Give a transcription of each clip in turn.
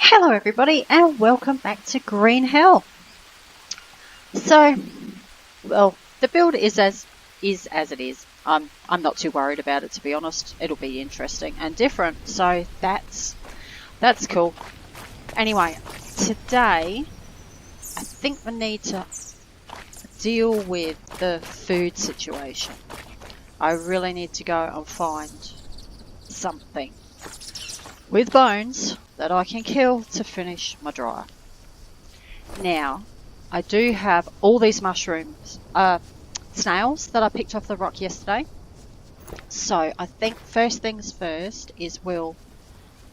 Hello everybody and welcome back to Green Hell. So, well, the build is as it is. I'm not too worried about it, to be honest. It'll be interesting and different, so that's cool. Anyway, today I think we need to deal with the food situation. I really need to go and find something with bones that I can kill to finish my dryer. Now, I do have all these mushrooms, snails that I picked off the rock yesterday. So I think first things first is we'll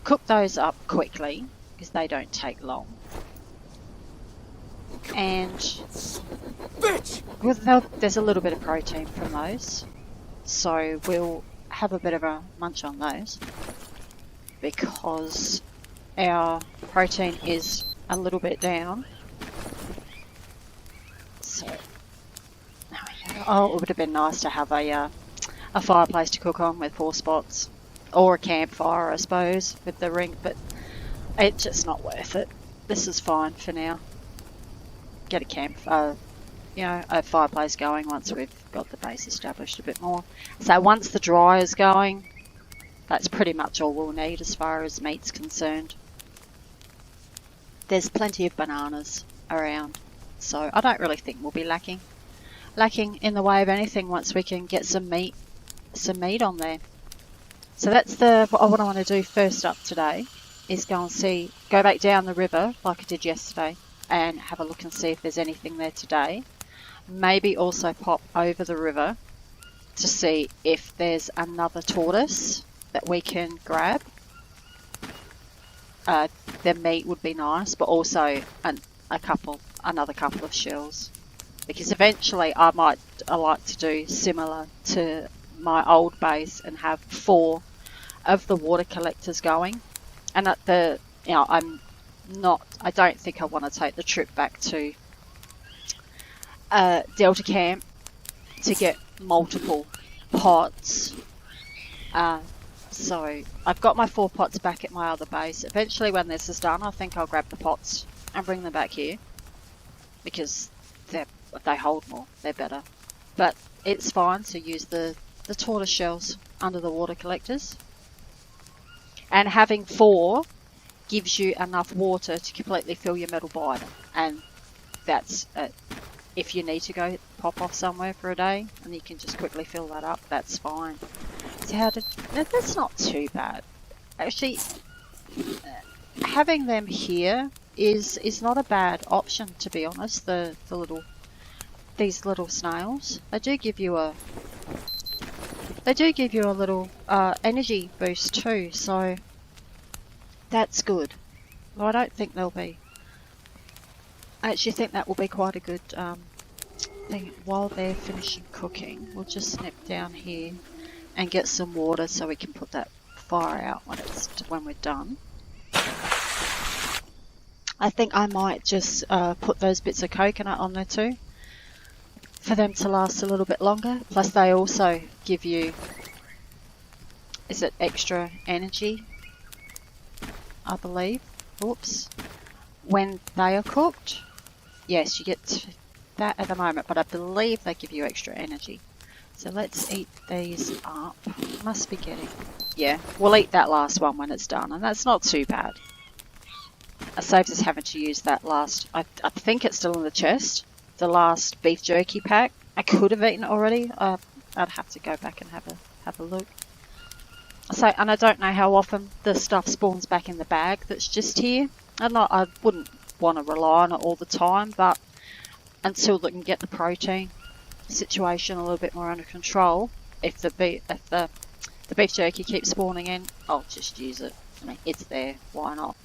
cook those up quickly because they don't take long. And well, there's a little bit of protein from those, so we'll have a bit of a munch on those because our protein is a little bit down. So, oh, it would have been nice to have a fireplace to cook on with 4 spots, or a campfire, I suppose, with the ring, but it's just not worth it. This is fine for now. Get a fireplace going once we've got the base established a bit more. So once the dryer's going, that's pretty much all we'll need as far as meat's concerned. There's plenty of bananas around, so I don't really think we'll be lacking in the way of anything once we can get some meat on there. So that's what I want to do first up today, is go back down the river like I did yesterday and have a look and see if there's anything there today. Maybe also pop over the river to see if there's another tortoise that we can grab. The meat would be nice, but also another couple of shells, because eventually I like to do similar to my old base and have 4 of the water collectors going. And I don't think I want to take the trip back to Delta Camp to get multiple pots. So I've got my 4 pots back at my other base. Eventually when this is done, I think I'll grab the pots and bring them back here, because they hold more, they're better. But it's fine to use the tortoise shells under the water collectors. And having 4 gives you enough water to completely fill your metal binder. And that's if you need to go pop off somewhere for a day and you can just quickly fill that up, that's fine. So that's not too bad. Actually, having them here is not a bad option, to be honest. These little snails, they do give you a little energy boost too, so that's good. Well, I actually think that will be quite a good thing. While they're finishing cooking, we'll just snip down here and get some water so we can put that fire out when we're done. I think I might just put those bits of coconut on there too, for them to last a little bit longer. Plus they also give you, is it extra energy, I believe. Oops. When they are cooked. Yes, you get that at the moment, but I believe they give you extra energy. So let's eat these up. Must be getting... Yeah, we'll eat that last one when it's done, and that's not too bad. It saves us having to use that last... I think it's still in the chest. The last beef jerky pack. I could have eaten it already. I'd have to go back and have a look. So, and I don't know how often the stuff spawns back in the bag that's just here. I wouldn't want to rely on it all the time, but until they can get the protein situation a little bit more under control, if the beef jerky keeps spawning in, I'll just use it. I mean, it's there, why not?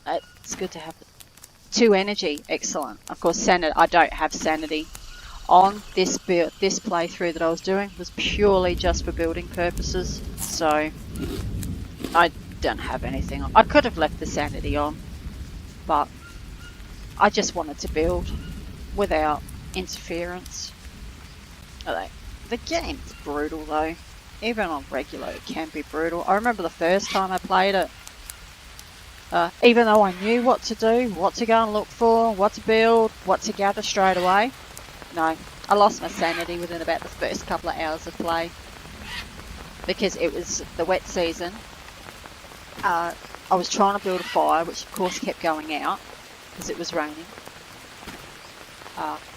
It's good to have 2 energy, excellent. Of course, I don't have sanity on this playthrough that I was doing. Was purely just for building purposes, so I don't have anything. I could have left the sanity on, but I just wanted to build without interference. The game's brutal though. Even on regular it can be brutal. I remember the first time I played it, Even though I knew what to do, what to go and look for, what to build, what to gather straight away, no. I lost my sanity within about the first couple of hours of play. Because it was the wet season. I was trying to build a fire, which of course kept going out because it was raining.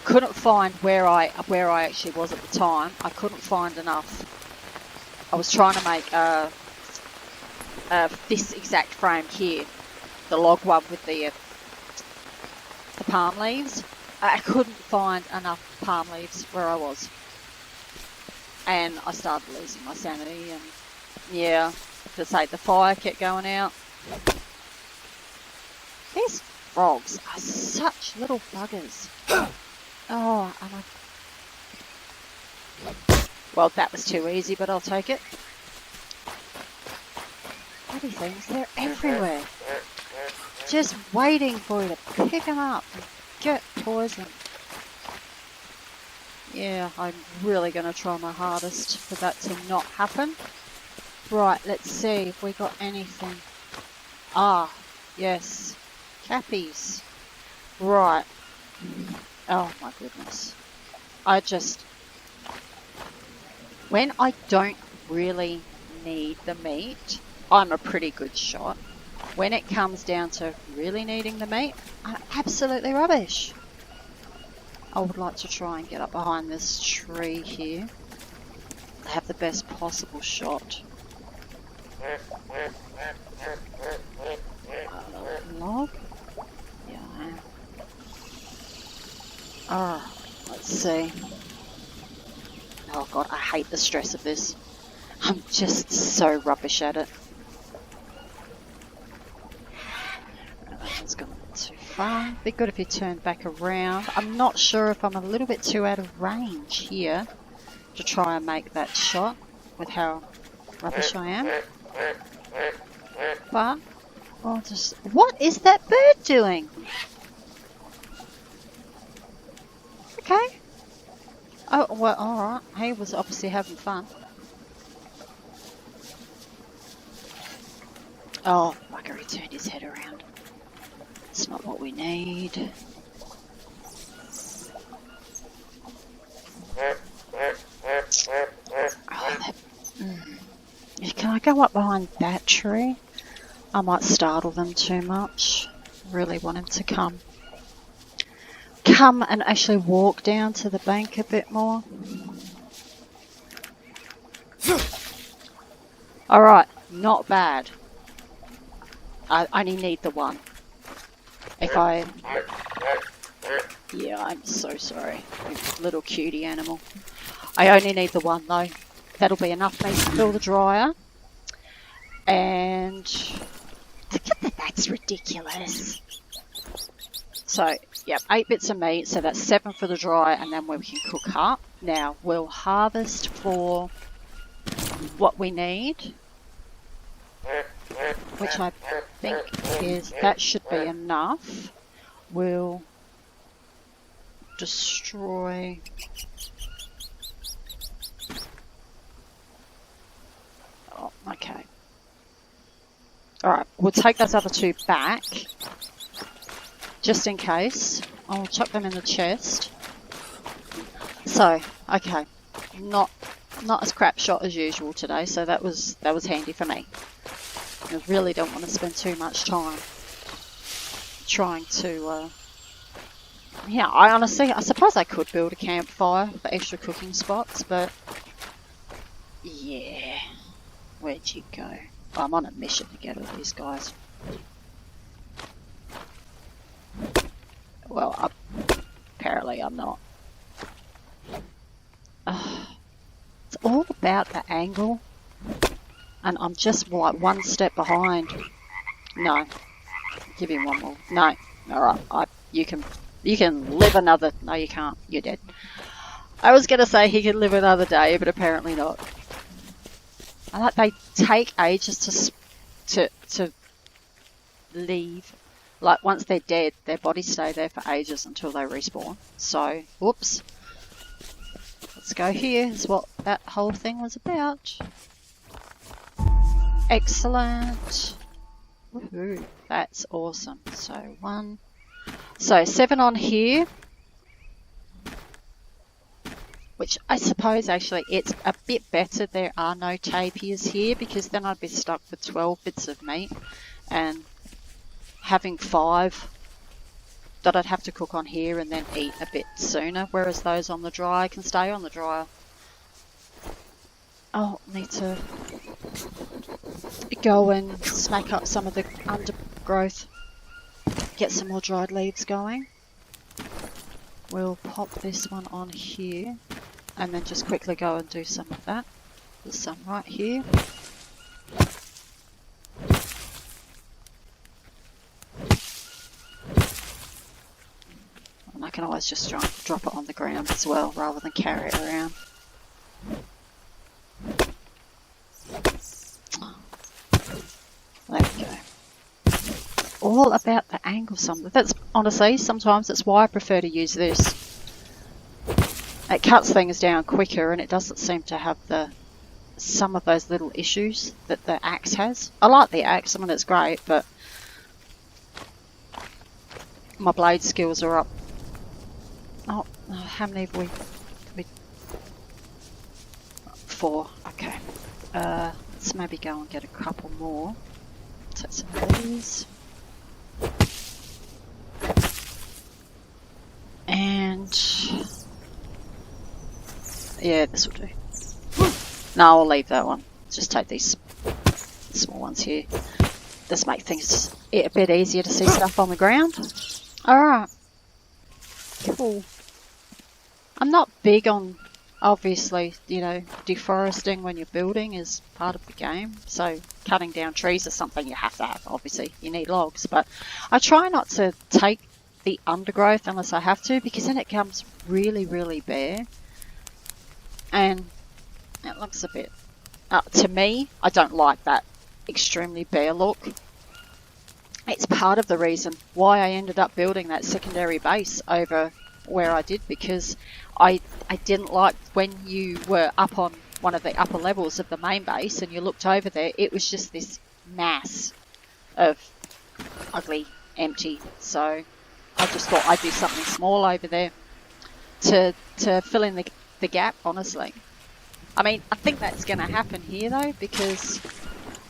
Couldn't find where I actually was at the time. I couldn't find enough. I was trying to make this exact frame here, the log one with the palm leaves. I couldn't find enough palm leaves where I was, and I started losing my sanity. And yeah, to say the fire kept going out. These frogs are such little buggers. Oh, and well, that was too easy, but I'll take it. Bloody things, they're everywhere. Just waiting for you to pick them up and get poisoned. Yeah, I'm really going to try my hardest for that to not happen. Right, let's see if we got anything. Ah, yes. Cappies. Right. Oh my goodness. When I don't really need the meat, I'm a pretty good shot. When it comes down to really needing the meat, I'm absolutely rubbish. I would like to try and get up behind this tree here. Have the best possible shot. Log? Yeah, I am. Alright, let's see. Oh god, I hate the stress of this. I'm just so rubbish at it. That's gone too far. Be good if you turn back around. I'm not sure if I'm a little bit too out of range here to try and make that shot with how rubbish I am. But I'll just... What is that bird doing? Okay. Oh, well, alright. He was obviously having fun. Oh, bugger, he turned his head around. It's not what we need. Oh, Can I go up behind that tree? I might startle them too much. Really want him to come and actually walk down to the bank a bit more. Alright, not bad. I only need the one. Yeah, I'm so sorry. Little cutie animal. I only need the one though. That'll be enough for me to fill the dryer. And that's ridiculous. So, yep, 8 bits of meat, so that's 7 for the dryer, and then we can cook up. Now, we'll harvest for what we need, which I think that should be enough. We'll destroy... Oh, okay. Alright, we'll take those other 2 back. Just in case. I'll chuck them in the chest. So, okay. Not as crap shot as usual today, so that was handy for me. I really don't want to spend too much time trying to yeah, I suppose I could build a campfire for extra cooking spots, but yeah. Where'd you go? Oh, I'm on a mission to get all these guys. Well, apparently I'm not. It's all about the angle, and I'm just like 1 step behind. No, give him one more. No, all right. You can live another. No, you can't. You're dead. I was gonna say he can live another day, but apparently not. I like they take ages to leave. Like, once they're dead, their bodies stay there for ages until they respawn. So, whoops. Let's go here, is what that whole thing was about. Excellent. Woohoo, that's awesome. So 7 on here, which I suppose actually it's a bit better there are no tapirs here, because then I'd be stuck with 12 bits of meat and having 5 that I'd have to cook on here and then eat a bit sooner, whereas those on the dryer can stay on the dryer. I'll need to go and smack up some of the undergrowth, get some more dried leaves going. We'll pop this one on here and then just quickly go and do some of that. There's some right here. And I can always just drop it on the ground as well rather than carry it around. There we go. All about the angle. That's honestly, sometimes that's why I prefer to use this. It cuts things down quicker and it doesn't seem to have some of those little issues that the axe has. I like the axe, I mean it's great, but my blade skills are up. Oh, how many have we 4, okay. Let's maybe go and get a couple more. Take some of these. And yeah, this will do. No, I'll leave that one. Just take these small ones here. This makes things a bit easier to see stuff on the ground. Alright. Cool. I'm not big on, obviously, you know, deforesting when you're building is part of the game. So cutting down trees is something you have to have, obviously. You need logs. But I try not to take the undergrowth unless I have to, because then it comes really, really bare. And it looks a bit, to me, I don't like that extremely bare look. It's part of the reason why I ended up building that secondary base over where I did, because I didn't like when you were up on one of the upper levels of the main base and you looked over there, it was just this mass of ugly empty. So I just thought I'd do something small over there to fill in the gap, honestly. I mean, I think that's going to happen here though, because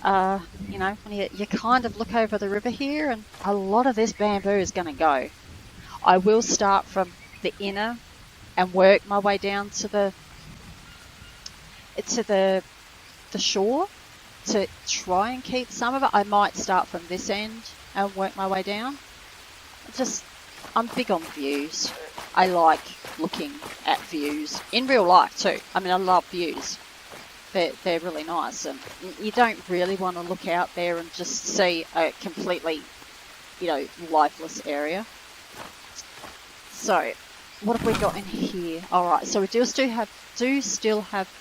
you know, when you kind of look over the river here, and a lot of this bamboo is going to go. I will start from the inner and work my way down to the shore to try and keep some of it. I might start from this end and work my way down. I'm big on views. I like looking at views in real life too. I mean, I love views. They're really nice, and you don't really want to look out there and just see a completely, you know, lifeless area. So, what have we got in here? All right, so we do still have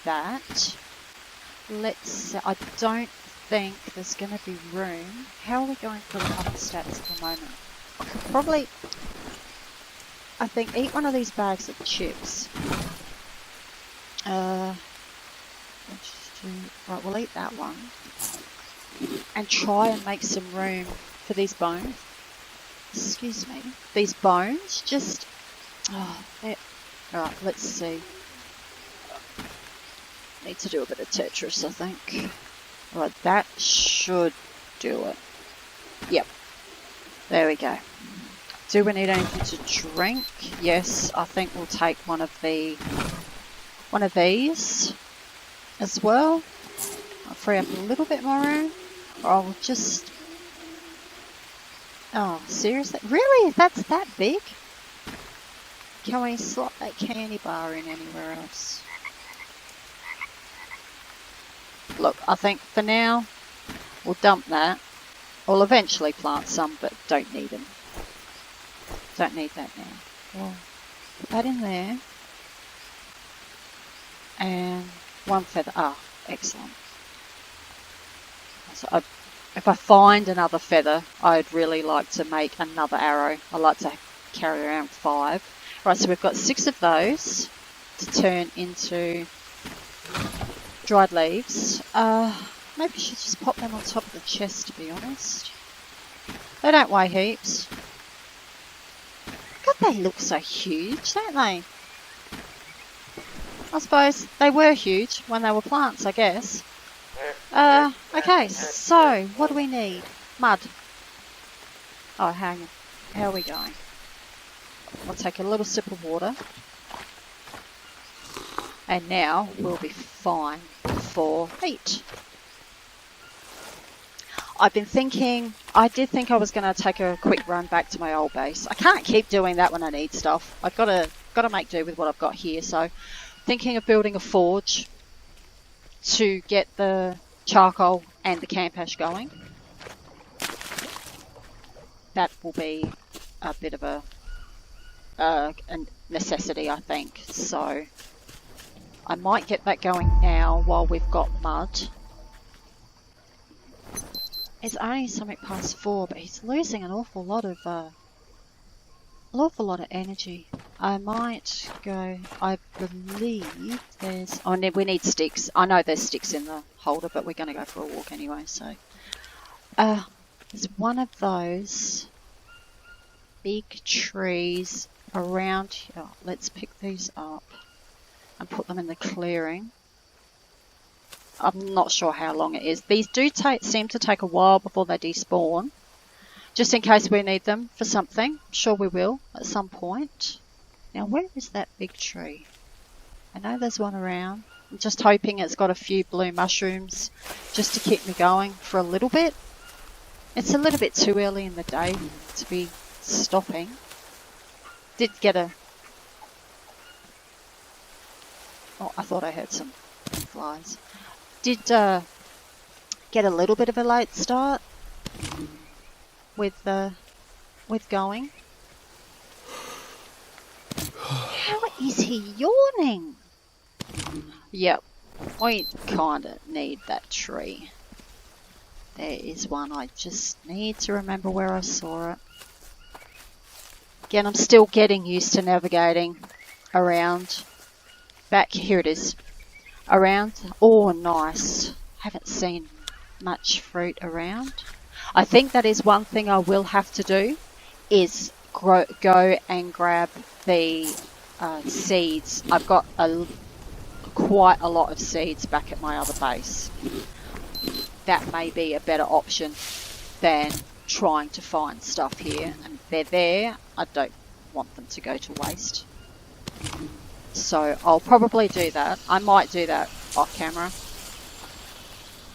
that. I don't think there's going to be room. How are we going for the other stats at the moment? I could probably, I think, eat one of these bags of chips. Right, we'll eat that one. And try and make some room for these bones. Excuse me. These bones, just... Oh, alright, let's see. Need to do a bit of Tetris, I think. Alright, that should do it. Yep. There we go. Do we need anything to drink? Yes, I think we'll take one of these as well. I'll free up a little bit more room. Or I'll just... Oh, seriously? Really? That's that big? Can we slot that candy bar in anywhere else? Look, I think for now, we'll dump that. We'll eventually plant some, but don't need them. Don't need that now. Well, put that in there. And one feather. Ah, excellent. So if I find another feather, I'd really like to make another arrow. I like to carry around 5. Right, so we've got 6 of those to turn into dried leaves. Maybe I should just pop them on top of the chest, to be honest. They don't weigh heaps. God, they look so huge, don't they? I suppose they were huge when they were plants, I guess. Okay, so what do we need? Mud. Oh, hang on. How are we going? I'll take a little sip of water. And now we'll be fine for heat. I've been thinking, I did think I was going to take a quick run back to my old base. I can't keep doing that when I need stuff. I've got to make do with what I've got here. So thinking of building a forge to get the charcoal and the camp ash going. That will be a bit of a necessity, I think. So I might get that going now while we've got mud. It's only something past 4, but he's losing an awful lot of energy. I might go. I believe there's. Oh, we need sticks. I know there's sticks in the holder, but we're going to go for a walk anyway. So, there's one of those big trees around here. Let's pick these up and put them in the clearing. I'm not sure how long it is. These do seem to take a while before they despawn. Just in case we need them for something. I'm sure we will at some point. Now, where is that big tree? I know there's one around. I'm just hoping it's got a few blue mushrooms just to keep me going for a little bit. It's a little bit too early in the day to be stopping. Did get a... Oh, I thought I heard some flies. Did get a little bit of a late start with going. How is he yawning? Yep, we kind of need that tree. There is one. I just need to remember where I saw it. Again, I'm still getting used to navigating around. Back here it is. Around. Oh, nice. Haven't seen much fruit around. I think that is one thing I will have to do, is go and grab the seeds. I've got quite a lot of seeds back at my other base. That may be a better option than trying to find stuff here. And they're there. I don't want them to go to waste. So I'll probably do that. I might do that off camera.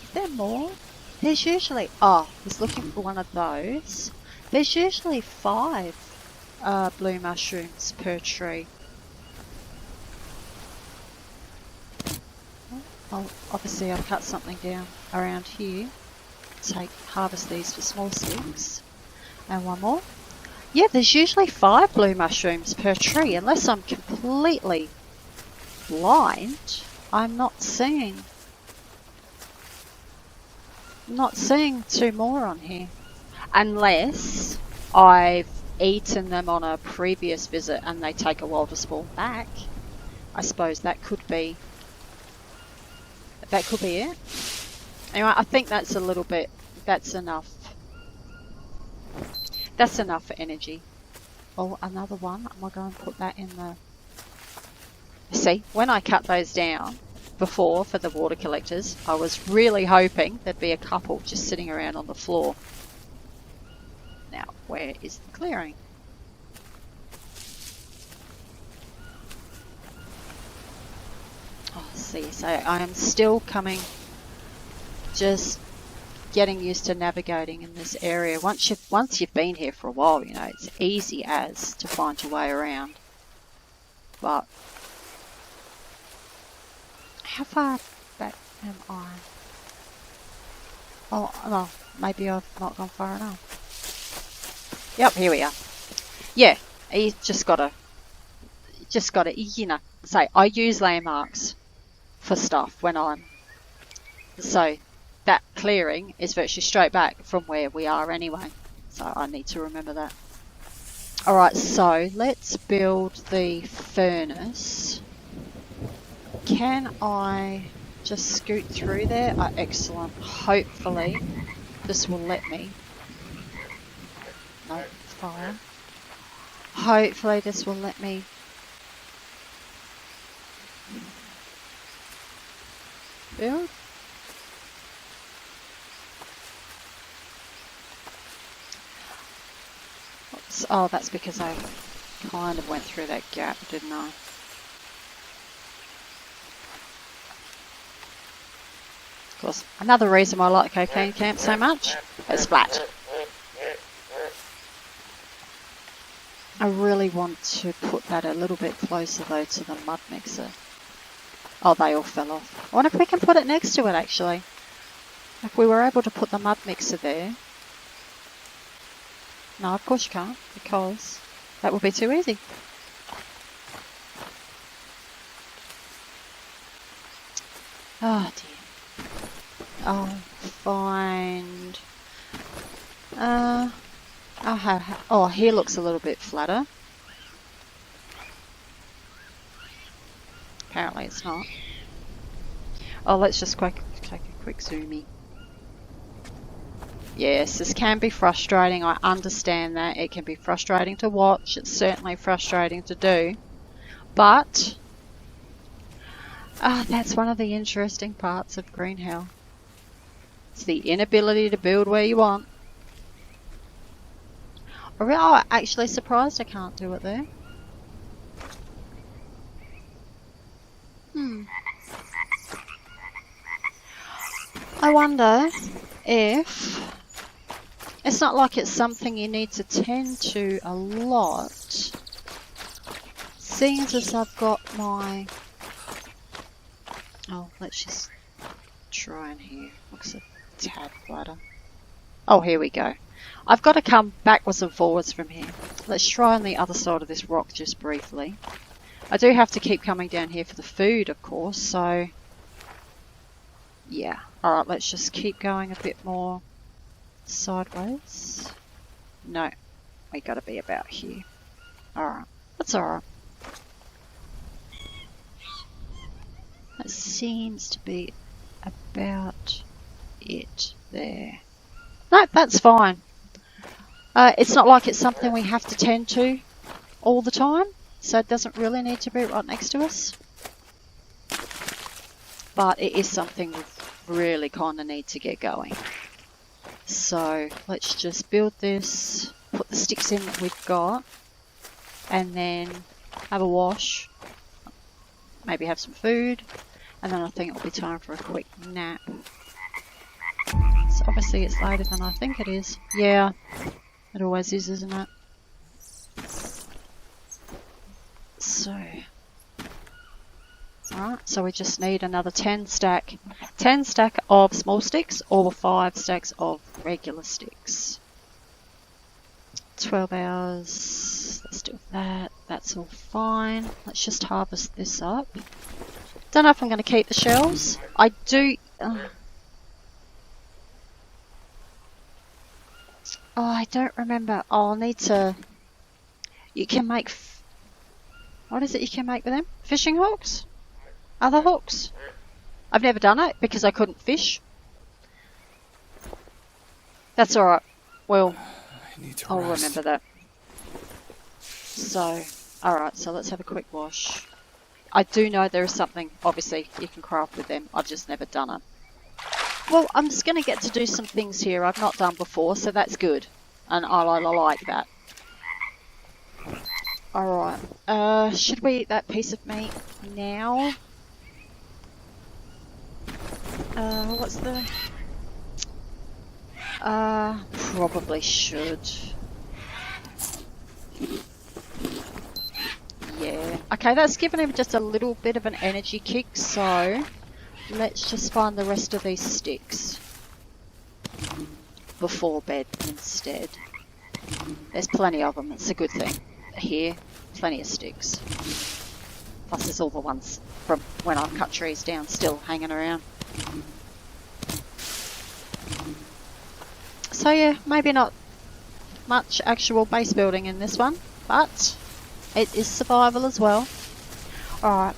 Is there more? There's usually... Oh, I was looking for one of those. There's usually 5 blue mushrooms per tree. Oh, obviously I've cut something down around here. Harvest these for small sticks. And one more. Yeah, there's usually 5 blue mushrooms per tree, unless I'm completely blind. I'm not seeing 2 more on here. Unless I've eaten them on a previous visit and they take a while to spawn back. I suppose that could be it. Anyway, I think that's a little bit, that's enough. That's enough for energy. Oh, another one. Am I going to put that in the... See, when I cut those down before for the water collectors, I was really hoping there'd be a couple just sitting around on the floor. Now, where is the clearing? Oh, see, so I am still just getting used to navigating in this area. Once you've been here for a while, you know, it's easy as to find your way around. But how far back am I? Oh, well, maybe I've not gone far enough. Yep, here we are. Yeah, you just gotta, you know, say, I use landmarks for stuff when so that clearing is virtually straight back from where we are anyway. So I need to remember that. Alright, so let's build the furnace. Can I just scoot through there? Oh, excellent. Hopefully this will let me. No, fire. Hopefully this will let me build. Oops. Oh, that's because I kind of went through that gap, didn't I? Of course, another reason why I like Cocaine Camp so much, it's flat. I really want to put that a little bit closer though to the mud mixer. Oh, they all fell off. I wonder if we can put it next to it actually. If we were able to put the mud mixer there. No, of course you can't, because that would be too easy. Oh dear. I'll find... oh, here looks a little bit flatter. Apparently it's not. Oh, let's just take a quick zoomie. Yes, this can be frustrating. I understand that. It can be frustrating to watch. It's certainly frustrating to do. But that's one of the interesting parts of Green Hell. It's the inability to build where you want. I'm actually surprised I can't do it there. I wonder if... It's not like it's something you need to tend to a lot. Seeing as I've got my... Oh, let's just try in here. Looks a tad flatter. Oh, here we go. I've got to come backwards and forwards from here. Let's try on the other side of this rock just briefly. I do have to keep coming down here for the food, of course, so... Yeah. Alright, let's just keep going a bit more sideways. No, we got to be about here. Alright, that's alright. That seems to be about it there. No, that's fine. It's not like it's something we have to tend to all the time, so it doesn't really need to be right next to us. But it is something we really kind of need to get going. So let's just build this, put the sticks in that we've got, and then have a wash, maybe have some food, and then I think it'll be time for a quick nap. So obviously it's later than I think it is. Yeah, it always is, isn't it? So, alright, so we just need another 10 stack of small sticks or 5 stacks of regular sticks. 12 hours, let's do that, that's all fine. Let's just harvest this up. Don't know if I'm going to keep the shells. I do... Oh, I don't remember. Oh, I'll need to... You can make... What is it you can make with them? Fishing hooks? Other hooks? I've never done it because I couldn't fish. That's alright. Well, I'll remember that. So, alright, so let's have a quick wash. I do know there is something, obviously, you can craft with them. I've just never done it. Well, I'm just going to get to do some things here I've not done before, so that's good. And I like that. Alright, should we eat that piece of meat now? What's the... probably should. Yeah. Okay, that's given him just a little bit of an energy kick, so... Let's just find the rest of these sticks before bed instead. There's plenty of them, it's a good thing. Here, plenty of sticks. Plus there's all the ones from when I've cut trees down still hanging around. So yeah, maybe not much actual base building in this one, but it is survival as well. Alright.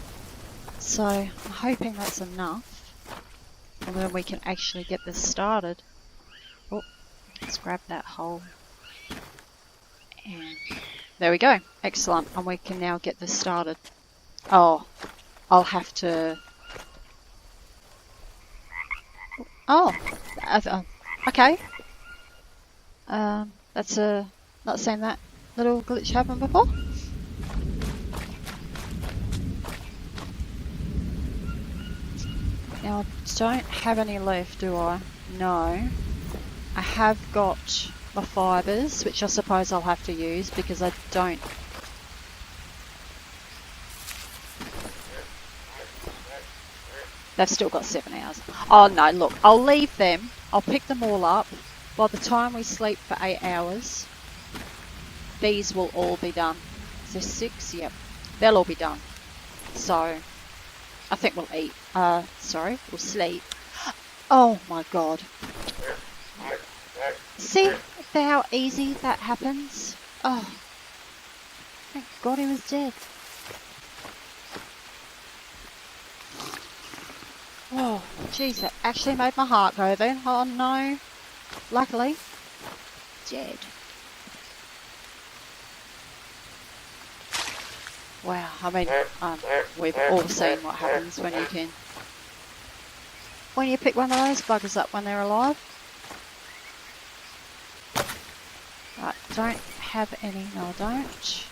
So, I'm hoping that's enough, and then we can actually get this started. Oh, let's grab that hole. And there we go. Excellent. And we can now get this started. Oh, I'll have to... Oh, okay. That's not seen that little glitch happen before. Now, I don't have any left, do I? No. I have got my fibres, which I suppose I'll have to use because I don't... They've still got 7 hours. Oh no, look, I'll leave them. I'll pick them all up. By the time we sleep for 8 hours, these will all be done. Is there 6? Yep. They'll all be done. So, I think we'll eat. Sorry, we'll sleep. Oh my god. See how easy that happens? Oh. Thank god he was dead. Oh, jeez, that actually made my heart go then. Oh no. Luckily, dead. Wow, I mean, we've all seen what happens when you pick one of those buggers up when they're alive. Right, don't have any, no I don't.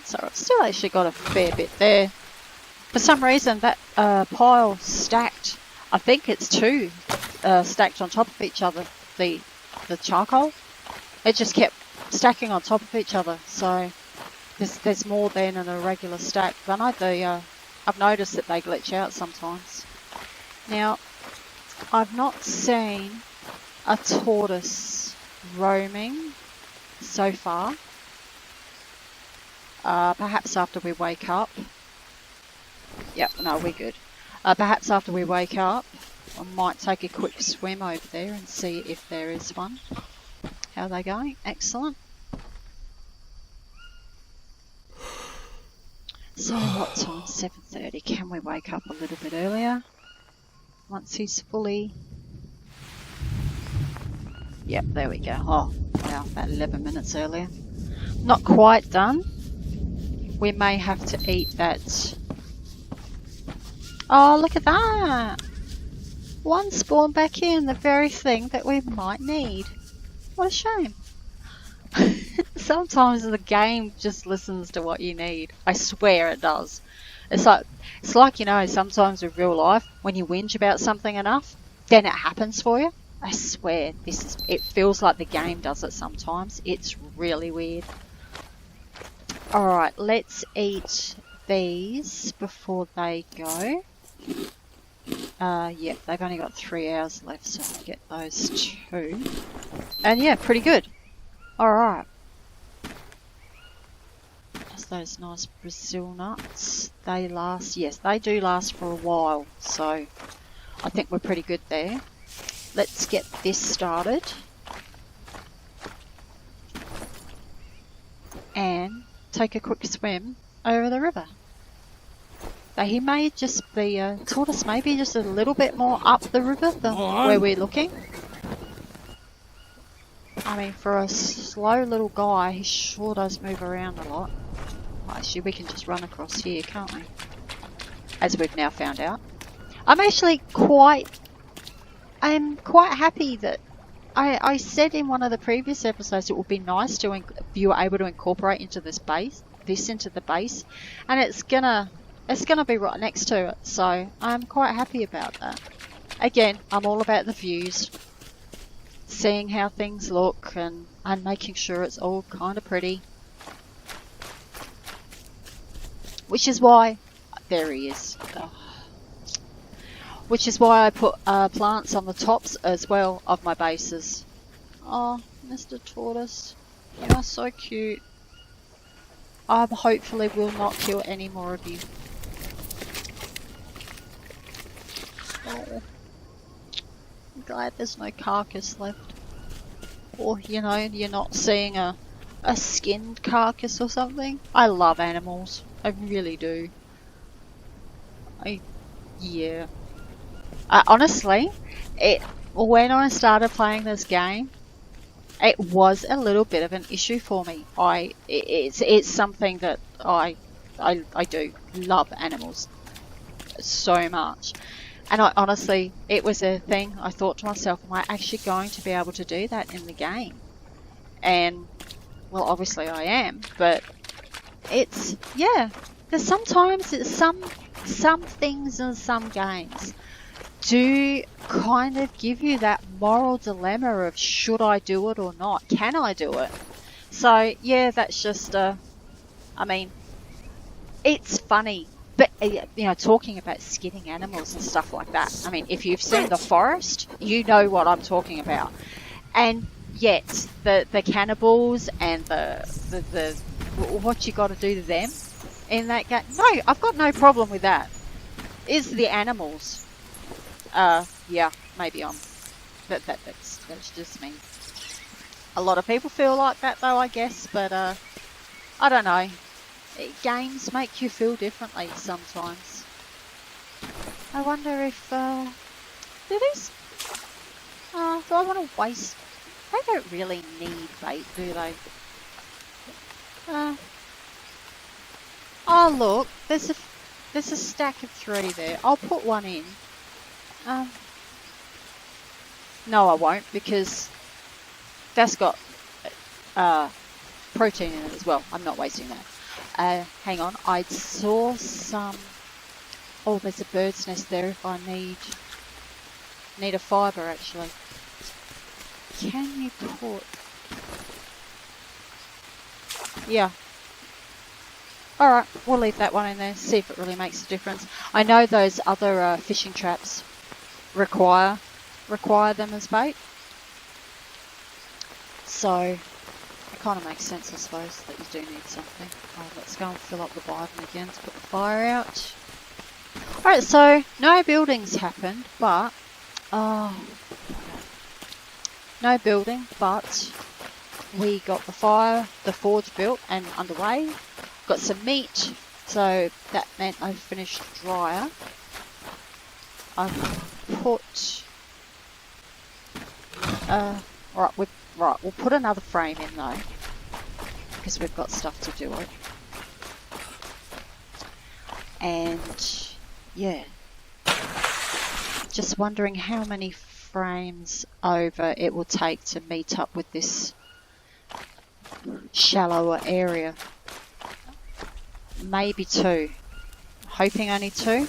So I've still actually got a fair bit there. For some reason that pile stacked, I think it's 2 stacked on top of each other, the charcoal. It just kept stacking on top of each other, so there's more than in a regular stack. But I've noticed that they glitch out sometimes. Now, I've not seen a tortoise roaming so far. Perhaps after we wake up. Yep, no, we're good. Perhaps after we wake up, I might take a quick swim over there and see if there is one. How are they going? Excellent. So what time? 7:30. Can we wake up a little bit earlier? Once he's fully... Yep, there we go. Oh, wow, about 11 minutes earlier. Not quite done. We may have to eat that. Oh, look at that! One spawned back in, the very thing that we might need. What a shame. Sometimes the game just listens to what you need. I swear it does. It's like, you know, sometimes with real life, when you whinge about something enough, then it happens for you. I swear, it feels like the game does it sometimes. It's really weird. Alright, let's eat these before they go. Yeah, they've only got 3 hours left, so I'll get those 2. And yeah, pretty good. Alright. Just those nice Brazil nuts. They last, yes, they do last for a while, so I think we're pretty good there. Let's get this started. And take a quick swim over the river. Now he may just be, tortoise may be just a little bit more up the river than where we're looking. I mean, for a slow little guy, he sure does move around a lot. Actually, we can just run across here, can't we? As we've now found out. I'm actually quite happy that I said in one of the previous episodes it would be nice to if you were able to incorporate into this into the base, and it's gonna be right next to it, so I'm quite happy about that. Again, I'm all about the views, seeing how things look, and making sure it's all kind of pretty. Which is why, there he is. Oh. Which is why I put plants on the tops as well of my bases. Oh, Mr. Tortoise, you are so cute. I hopefully will not kill any more of you. Oh, I'm glad there's no carcass left. Or, you know, you're not seeing a skinned carcass or something. I love animals. I really do. Honestly, when I started playing this game, it was a little bit of an issue for me. It's something that I do love animals so much. And I honestly, it was a thing I thought to myself, am I actually going to be able to do that in the game? And, well, obviously I am, but it's, yeah, there's sometimes some things in some games do kind of give you that moral dilemma of should I do it or not? Can I do it? So, yeah, that's just, I mean, it's funny. But, you know, talking about skinning animals and stuff like that. I mean, if you've seen The Forest, you know what I'm talking about. And yet, the cannibals and the what you got to do to them in that game. No, I've got no problem with that. It's the animals. Yeah, maybe that's just me. A lot of people feel like that though, I guess. But I don't know. Games make you feel differently sometimes. I wonder if, do these, do I want to waste, they don't really need bait, do they? Oh look, there's a stack of 3 there. I'll put one in. No I won't, because that's got, protein in it as well. I'm not wasting that. Hang on, I saw some, oh there's a bird's nest there if I need a fibre actually. Can you put, yeah. Alright, we'll leave that one in there, see if it really makes a difference. I know those other fishing traps require them as bait. So, it kind of makes sense, I suppose, that you do need something. Oh, let's go and fill up the Biden again to put the fire out. Alright, so no buildings happened, but no building, but we got the forge built and underway. Got some meat, so that meant I finished dryer. I've put we'll put another frame in though, because we've got stuff to do it. And yeah, just wondering how many frames over it will take to meet up with this shallower area. Maybe 2. Hoping only 2. A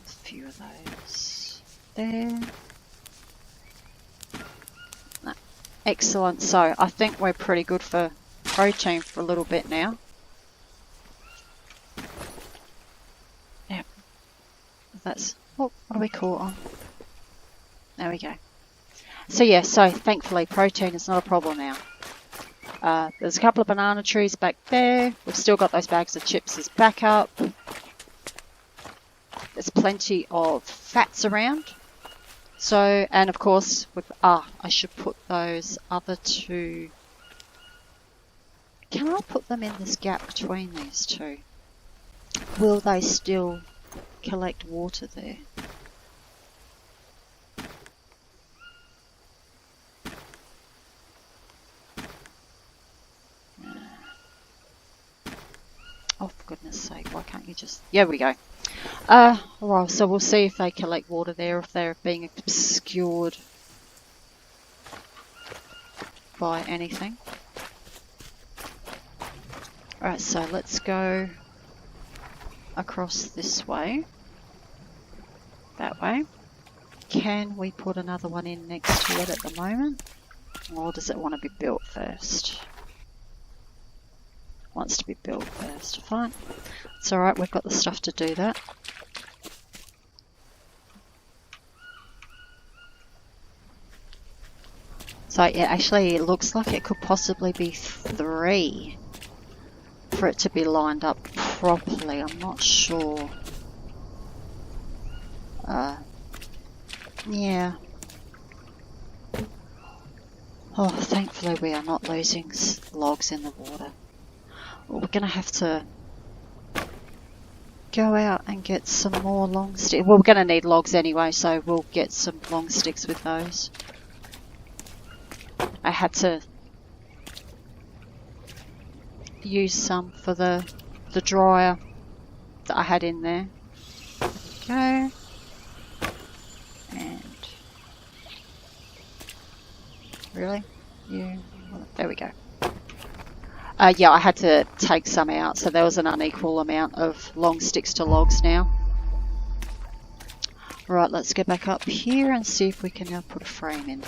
few of those there. No. Excellent. So I think we're pretty good for protein for a little bit now. Yep. That's, what do we call it on? There we go. So yeah, so thankfully protein is not a problem now. There's a couple of banana trees back there. We've still got those bags of chips as backup. There's plenty of fats around. So, and of course, I should put those other 2. Can I put them in this gap between these 2? Will they still collect water there? Oh, for goodness sake, why can't you just... Yeah, we go. Well, so we'll see if they collect water there, if they're being obscured by anything. Alright, so let's go across this way. That way. Can we put another one in next to it at the moment? Or does it want to be built first? Wants to be built first. Fine. It's alright, we've got the stuff to do that. So yeah, actually it looks like it could possibly be 3 for it to be lined up properly. I'm not sure. Yeah. Oh, thankfully we are not losing logs in the water. Well, we're going to have to go out and get some more long sticks. Well, we're going to need logs anyway, so we'll get some long sticks with those. I had to use some for the dryer that I had in there. Go. And really? There we go. Yeah, I had to take some out, so there was an unequal amount of long sticks to logs now. Right, let's go back up here and see if we can now put a frame in.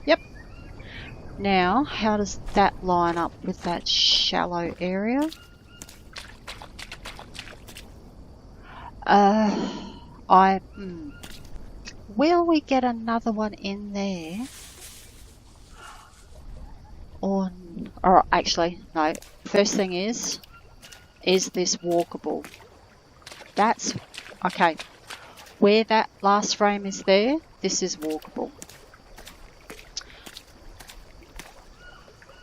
Yep. Now, how does that line up with that shallow area? Will we get another one in there? Or actually, no. First thing is this walkable? That's, okay. Where that last frame is there, this is walkable.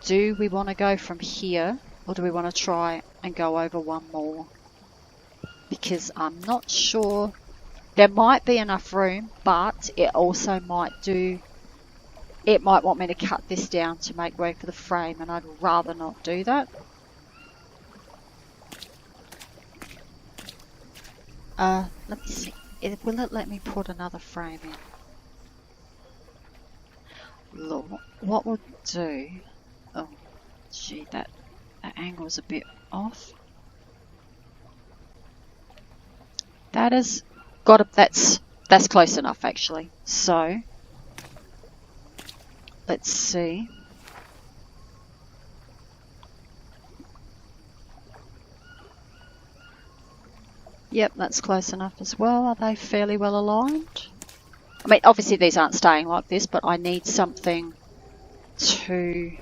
Do we want to go from here, or do we want to try and go over one more? Because I'm not sure. There might be enough room, but it also might it might want me to cut this down to make way for the frame, and I'd rather not do that. Let me see. Will it let me put another frame in? Look, what we'll do... Oh, gee, that angle's a bit off. That has got a... That's close enough, actually. So... let's see. Yep, that's close enough as well. Are they fairly well aligned? I mean, obviously these aren't staying like this, but I need something to...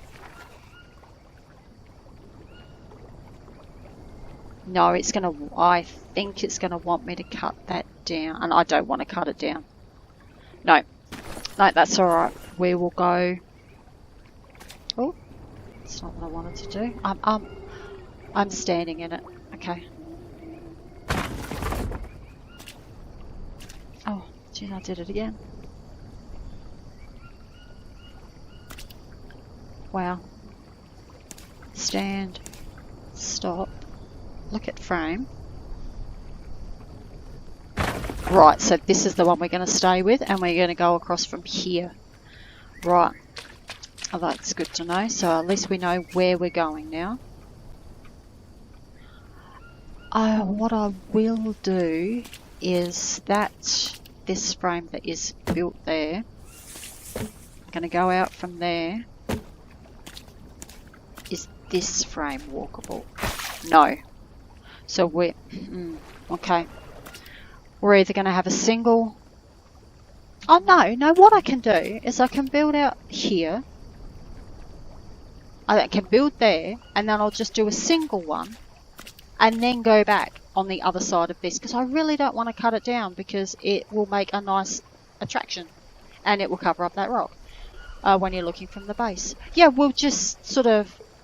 No, it's going to... I think it's going to want me to cut that down, and I don't want to cut it down. No. No, that's alright. We will go... Oh, that's not what I wanted to do. I'm standing in it. Okay. Oh, gee, I did it again. Wow. Stand. Stop. Look at frame. Right, so this is the one we're going to stay with, and we're going to go across from here. Right. Oh, that's good to know. So at least we know where we're going now. What I will do is this frame that is built there, I'm going to go out from there. Is this frame walkable? No. So we're... okay. We're either going to have a single... Oh no, what I can do is I can build out here. I can build there, and then I'll just do a single one, and then go back on the other side of this, because I really don't want to cut it down, because it will make a nice attraction, and it will cover up that rock when you're looking from the base. Yeah, we'll just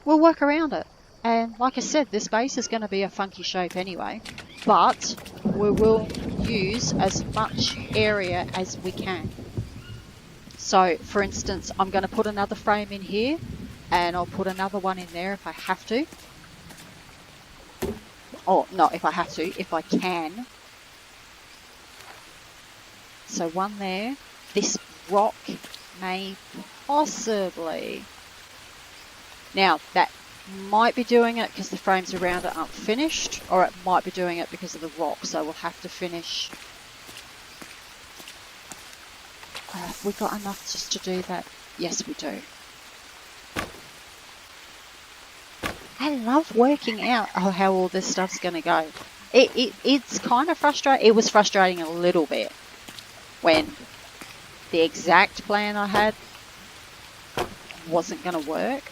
we'll work around it. And like I said, this base is going to be a funky shape anyway, but we will use as much area as we can. So, for instance, I'm going to put another frame in here, and I'll put another one in there if I have to. Oh, not if I have to, if I can. So one there. This rock may possibly... Now, that might be doing it because the frames around it aren't finished, or it might be doing it because of the rock, so we'll have to finish. Have we got enough just to do that? Yes, we do. I love working out how all this stuff's going to go. It's kind of frustrating. It was frustrating a little bit when the exact plan I had wasn't going to work.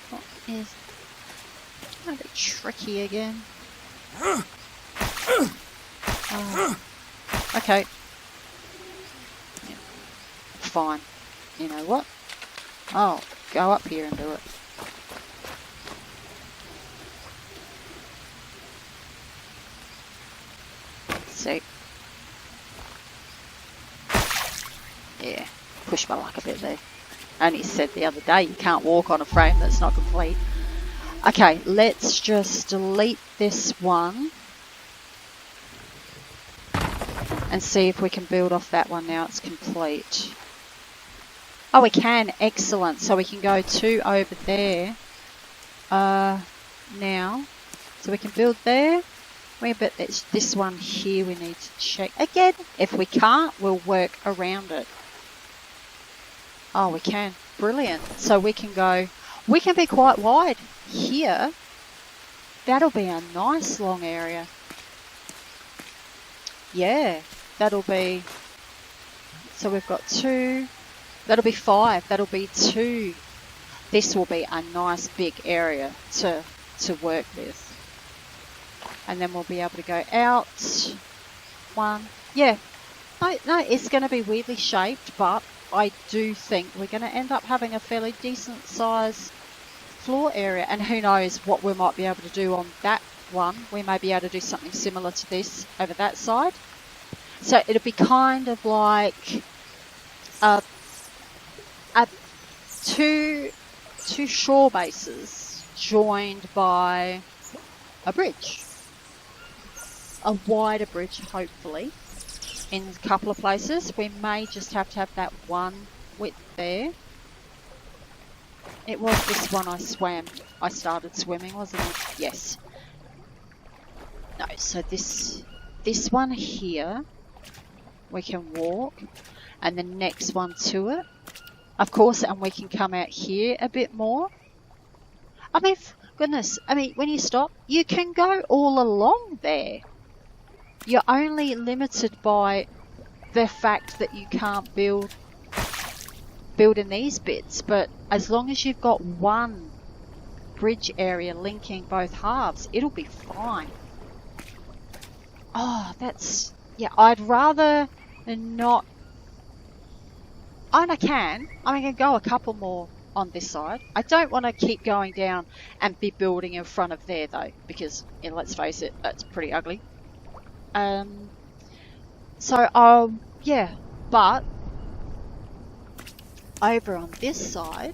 What is... a bit tricky again. Okay. Yeah. Fine. You know what? Oh, go up here and do it. See? Yeah, push my luck a bit there. Only said the other day you can't walk on a frame that's not complete. Okay, let's just delete this one and see if we can build off that one now it's complete. Oh, we can. Excellent. So we can go 2 over there now. So we can build there. But it's this one here we need to check. Again, if we can't, we'll work around it. Oh, we can. Brilliant. So we can go, we can be quite wide here. That'll be a nice long area. Yeah, that'll be, so we've got 2. That'll be 5. That'll be 2. This will be a nice big area to work with. And then we'll be able to go out. 1. Yeah. No, it's going to be weirdly shaped, but I do think we're going to end up having a fairly decent size floor area. And who knows what we might be able to do on that one. We may be able to do something similar to this over that side. So it'll be kind of like two shore bases joined by a bridge. A wider bridge, hopefully, in a couple of places. We may just have to have that one width there. It was this one I started swimming, wasn't it? Yes. No, so this one here, we can walk, and the next one to it. Of course, and we can come out here a bit more. I mean, goodness, I mean, when you stop, you can go all along there. You're only limited by the fact that you can't build in these bits, but as long as you've got one bridge area linking both halves, it'll be fine. Oh, that's, yeah, I'd rather not. And I can go a couple more on this side. I don't want to keep going down and be building in front of there though, because, you know, let's face it, that's pretty ugly. Yeah, but over on this side,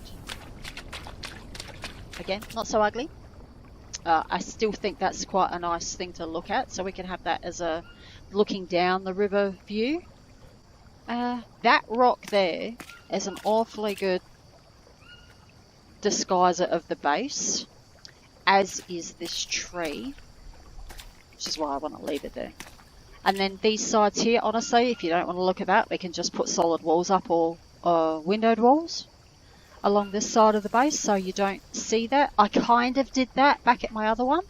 again, not so ugly. I still think that's quite a nice thing to look at, so we can have that as a looking down the river view. That rock there is an awfully good disguiser of the base, as is this tree, which is why I want to leave it there. And then these sides here, honestly, if you don't want to look at that, we can just put solid walls up or windowed walls along this side of the base so you don't see that. I kind of did that back at my other one.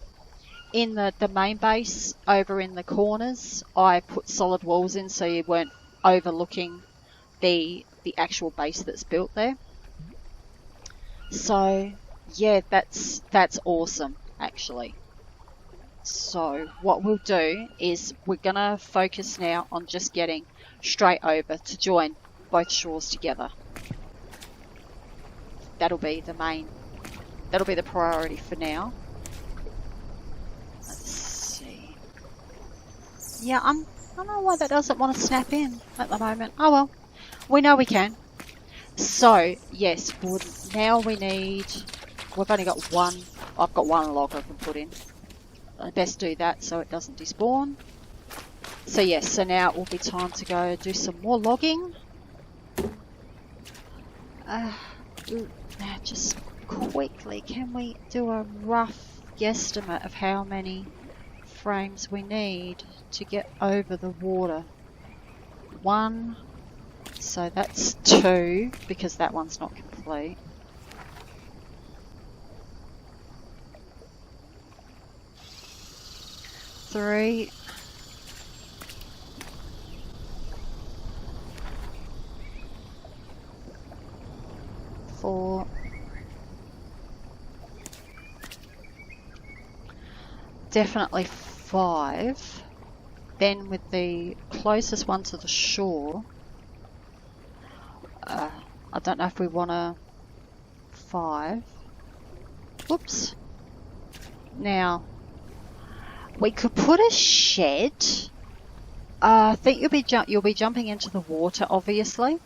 In the main base, over in the corners, I put solid walls in so you weren't overlooking the actual base that's built there. So, yeah, that's awesome, actually. So what we'll do is we're going to focus now on just getting straight over to join both shores together. That'll be the priority for now. Let's see. Yeah, I don't know why that doesn't want to snap in at the moment. Oh well, we know we can. So, yes, now we need, we've only got one, I've got one log I can put in. I best do that so it doesn't despawn. So yes, so now it will be time to go do some more logging. Now just quickly, can we do a rough guesstimate of how many frames we need to get over the water? 1, so that's 2 because that one's not complete. 3. 4. Definitely 5. Then with the closest one to the shore, I don't know if we want to 5. Whoops. Now, we could put a shed. I think you'll be jumping into the water, obviously.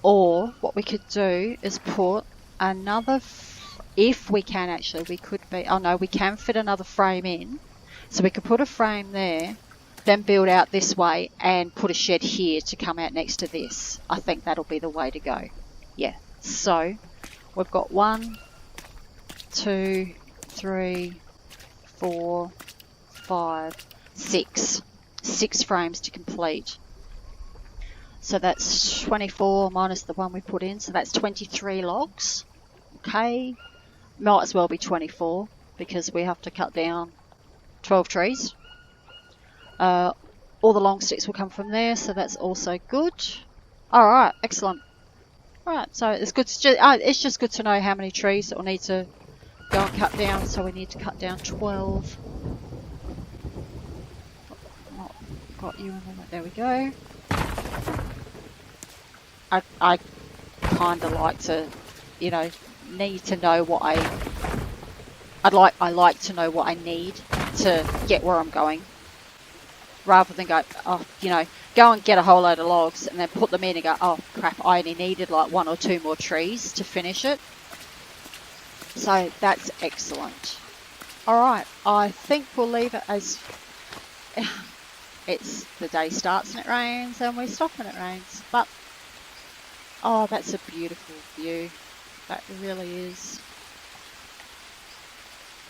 Or what we could do is put another, if we can actually, we could be, oh no, we can fit another frame in. So we could put a frame there, then build out this way and put a shed here to come out next to this. I think that'll be the way to go. Yeah, so we've got 1, 2, 3, 4, 5, 6. 6 frames to complete. So that's 24 minus the one we put in, so that's 23 logs. Okay, might as well be 24 because we have to cut down 12 trees. All the long sticks will come from there, so that's also good. Alright, excellent. Alright, so it's good to it's just good to know how many trees that we'll need to go and cut down, so we need to cut down 12. Got you in there, there we go. I kind of like to, you know, need to know what I like to know what I need to get where I'm going, rather than go, oh, you know, go and get a whole load of logs and then put them in and go, oh crap, I only needed like 1 or 2 more trees to finish it. So that's excellent. Alright, I think we'll leave it as it's the day starts and it rains and we stop and it rains. But oh, that's a beautiful view. That really is.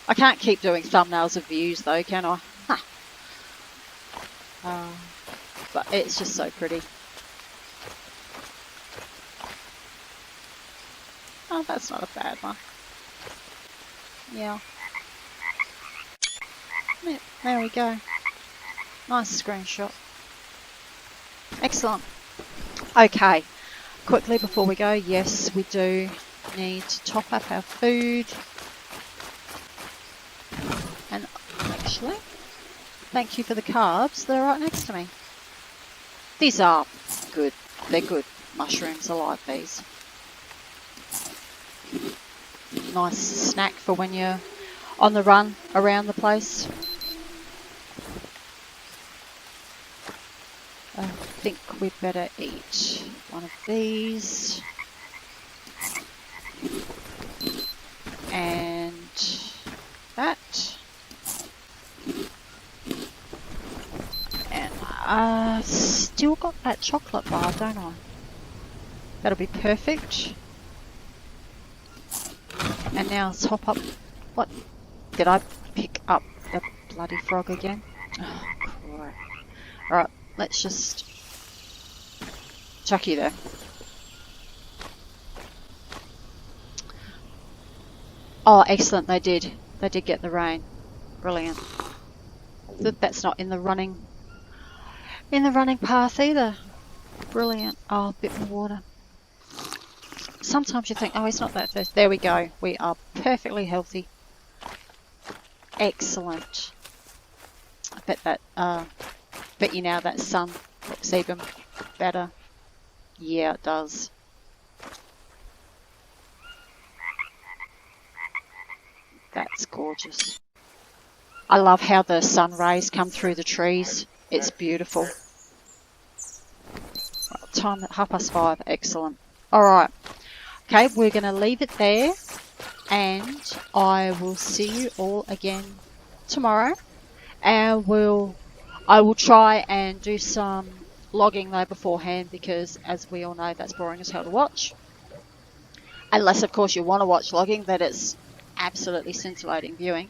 I can't keep doing thumbnails of views though, can I? But it's just so pretty. Oh, that's not a bad one. Yeah. There we go. Nice screenshot. Excellent. Okay. Quickly before we go, yes, we do need to top up our food. And actually, thank you for the carbs. They're right next to me. These are good. They're good mushrooms. I like these. Nice snack for when you're on the run around the place. I think we better eat one of these. And that. And I still got that chocolate bar, don't I? That'll be perfect. And now top up. What? Did I pick up the bloody frog again? Oh, crap. Alright, let's just chuck you there. Oh, excellent, they did. They did get the rain. Brilliant. That's not in the running path either. Brilliant. Oh, a bit more water. Sometimes you think, oh, he's not that thirsty. There we go. We are perfectly healthy. Excellent. I bet that, bet you now that sun looks even better. Yeah, it does. That's gorgeous. I love how the sun rays come through the trees. It's beautiful. Right, time at 5:30. Excellent. Alright. Okay, we're going to leave it there. And I will see you all again tomorrow. And I will try and do some logging though beforehand, because as we all know, that's boring as hell to watch. Unless of course you want to watch logging, that it's absolutely scintillating viewing.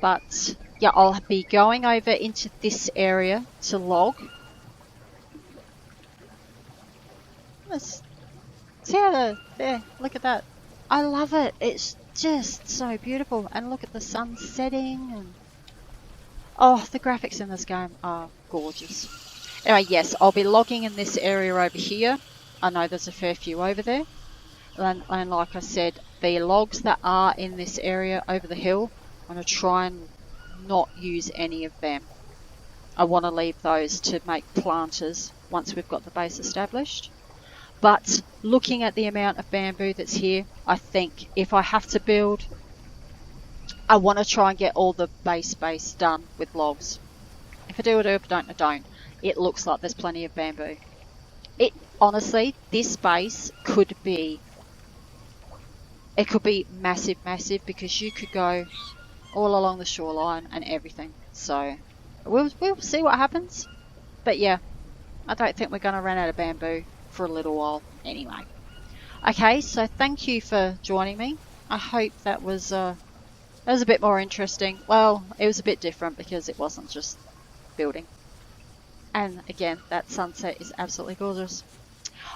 But yeah, I'll be going over into this area to log. Let's see how there, look at that. I love it. It's just so beautiful. And look at the sun setting. And oh, the graphics in this game are gorgeous. Anyway, yes, I'll be logging in this area over here. I know there's a fair few over there. And like I said, the logs that are in this area over the hill, I'm going to try and not use any of them. I want to leave those to make planters once we've got the base established. But looking at the amount of bamboo that's here, I think if I have to build, I want to try and get all the base done with logs. If I do, I do. If I don't, I don't. It looks like there's plenty of bamboo. Honestly, this base could be, it could be massive, massive, because you could go all along the shoreline and everything. So we'll see what happens. But yeah, I don't think we're going to run out of bamboo for a little while anyway. Okay, so thank you for joining me. I hope that was a bit more interesting. Well, it was a bit different because it wasn't just building. And again, that sunset is absolutely gorgeous.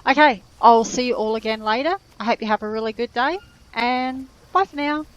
Okay, I'll see you all again later. I hope you have a really good day, and bye for now.